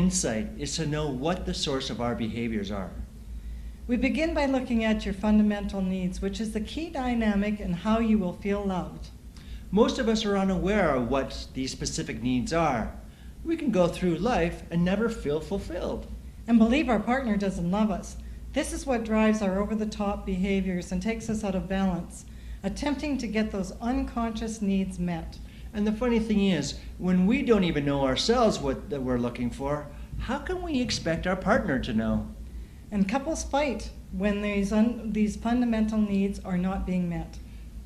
insight is to know what the source of our behaviors are. We begin by looking at your fundamental needs, which is the key dynamic in how you will feel loved. Most of us are unaware of what these specific needs are. We can go through life and never feel fulfilled. And believe our partner doesn't love us. This is what drives our over-the-top behaviors and takes us out of balance, attempting to get those unconscious needs met. And the funny thing is, when we don't even know ourselves what that we're looking for, how can we expect our partner to know? And couples fight when these fundamental needs are not being met.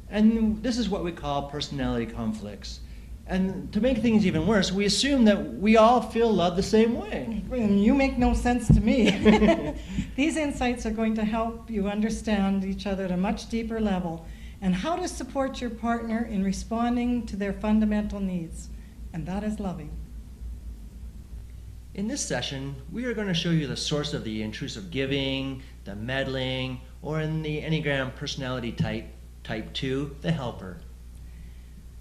And this is what we call personality conflicts. And to make things even worse, we assume that we all feel love the same way. You make no sense to me. These insights are going to help you understand each other at a much deeper level and how to support your partner in responding to their fundamental needs. And that is loving. In this session, we are going to show you the source of the intrusive giving, the meddling, or in the Enneagram personality type 2, the helper.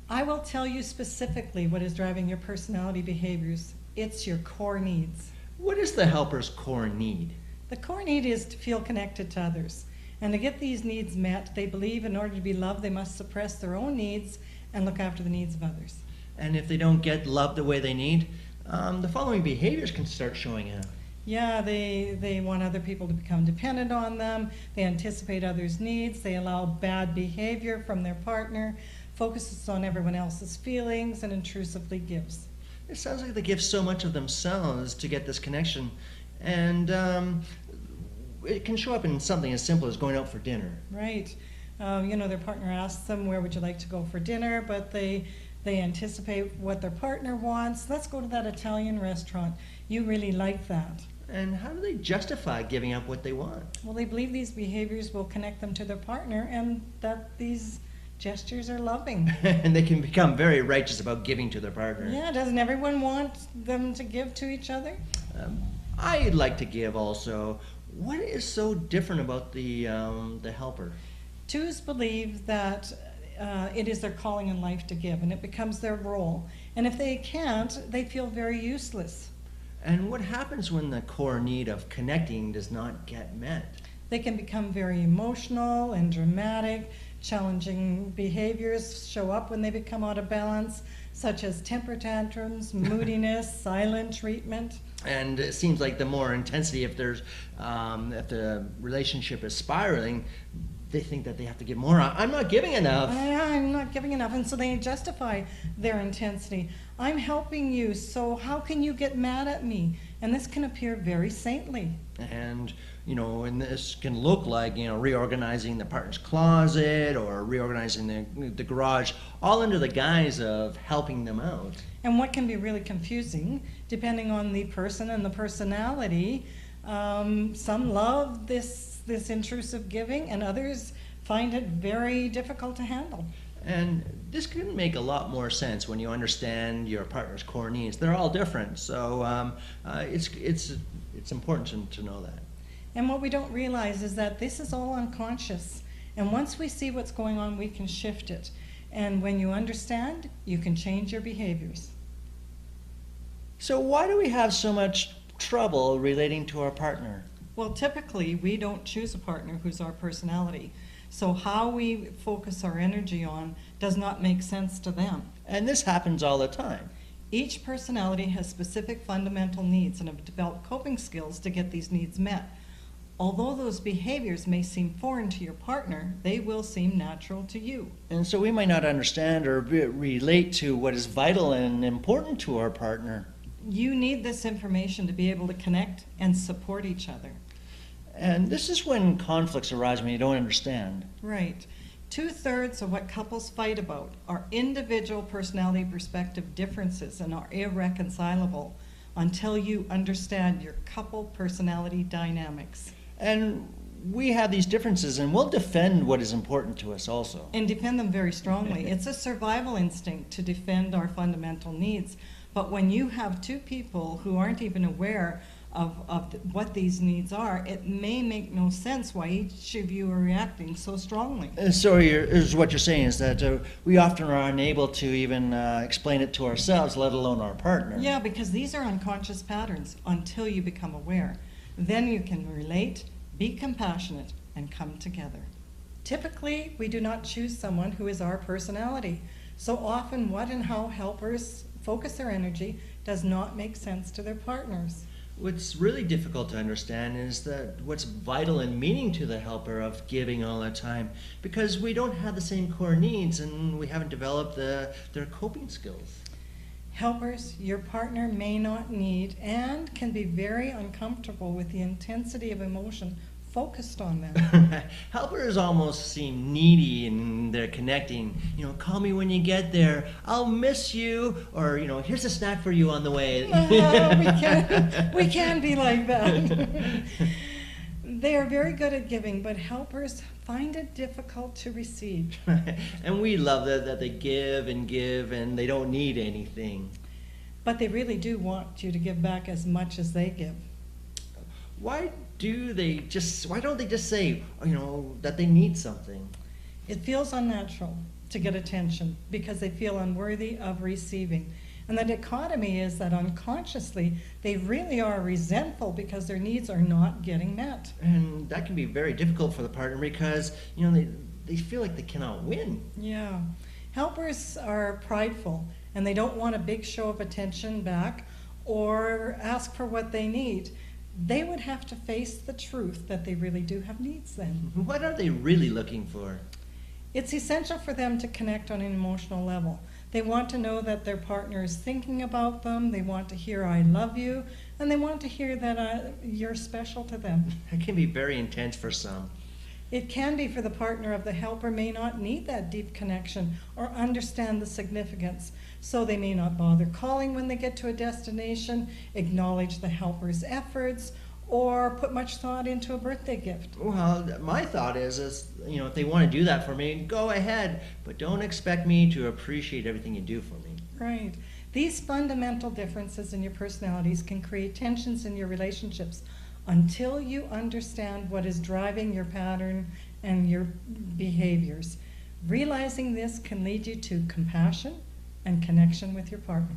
I will tell you specifically what is driving your personality behaviors. It's your core needs. What is the helper's core need? The core need is to feel connected to others. And to get these needs met, they believe in order to be loved, they must suppress their own needs and look after the needs of others. And if they don't get loved the way they need, the following behaviors can start showing up. Yeah, they want other people to become dependent on them. They anticipate others' needs. They allow bad behavior from their partner, focuses on everyone else's feelings, and intrusively gives. It sounds like they give so much of themselves to get this connection. And it can show up in something as simple as going out for dinner. Right. Their partner asks them, where would you like to go for dinner? But they anticipate what their partner wants. Let's go to that Italian restaurant. You really like that. And how do they justify giving up what they want? Well, they believe these behaviors will connect them to their partner and that these gestures are loving. And they can become very righteous about giving to their partner. Yeah, doesn't everyone want them to give to each other? I'd like to give also. What is so different about the helper? Twos believe that it is their calling in life to give, and it becomes their role. And if they can't, they feel very useless. And what happens when the core need of connecting does not get met? They can become very emotional and dramatic. Challenging behaviors show up when they become out of balance, such as temper tantrums, moodiness, silent treatment. And it seems like the more intensity, if the relationship is spiraling, they think that they have to give more. I'm not giving enough. I'm not giving enough. And so they justify their intensity. I'm helping you, so how can you get mad at me? And this can appear very saintly. And, and this can look like, reorganizing the partner's closet or reorganizing the garage, all under the guise of helping them out. And what can be really confusing, depending on the person and the personality, some love this intrusive giving, and others find it very difficult to handle. And this can make a lot more sense when you understand your partner's core needs. They're all different, so it's important to know that. And what we don't realize is that this is all unconscious. And once we see what's going on, we can shift it. And when you understand, you can change your behaviors. So why do we have so much trouble relating to our partner? Well, typically, we don't choose a partner who's our personality. So how we focus our energy on does not make sense to them. And this happens all the time. Each personality has specific fundamental needs and have developed coping skills to get these needs met. Although those behaviors may seem foreign to your partner, they will seem natural to you. And so we might not understand or relate to what is vital and important to our partner. You need this information to be able to connect and support each other. And this is when conflicts arise, when you don't understand. Right. 2/3 of what couples fight about are individual personality perspective differences and are irreconcilable until you understand your couple personality dynamics. And we have these differences, and we'll defend what is important to us also. And defend them very strongly. It's a survival instinct to defend our fundamental needs. But when you have two people who aren't even aware what these needs are, it may make no sense why each of you are reacting so strongly. So is what you're saying is that we often are unable to even explain it to ourselves, let alone our partner. Yeah, because these are unconscious patterns until you become aware. Then you can relate, be compassionate, and come together. Typically, we do not choose someone who is our personality. So often, what and how helpers focus their energy does not make sense to their partners. What's really difficult to understand is that what's vital and meaning to the helper of giving all the time, because we don't have the same core needs and we haven't developed their coping skills. Helpers, your partner may not need and can be very uncomfortable with the intensity of emotion focused on them. Helpers almost seem needy in their connecting. You know, call me when you get there. I'll miss you. Or, you know, here's a snack for you on the way. We can be like that. They are very good at giving, but helpers find it difficult to receive. And we love that they give and they don't need anything. But they really do want you to give back as much as they give. Why don't they just say, you know, that they need something? It feels unnatural to get attention because they feel unworthy of receiving. And the dichotomy is that unconsciously, they really are resentful because their needs are not getting met. And that can be very difficult for the partner because, you know, they feel like they cannot win. Yeah. Helpers are prideful and they don't want a big show of attention back or ask for what they need. They would have to face the truth that they really do have needs then. What are they really looking for? It's essential for them to connect on an emotional level. They want to know that their partner is thinking about them, they want to hear I love you, and they want to hear that you're special to them. It can be very intense for some. It can be for the partner of the helper may not need that deep connection or understand the significance. So they may not bother calling when they get to a destination, acknowledge the helper's efforts, or put much thought into a birthday gift. Well, my thought is, you know, if they want to do that for me, go ahead, but don't expect me to appreciate everything you do for me. Right. These fundamental differences in your personalities can create tensions in your relationships until you understand what is driving your pattern and your behaviors. Realizing this can lead you to compassion and connection with your partner.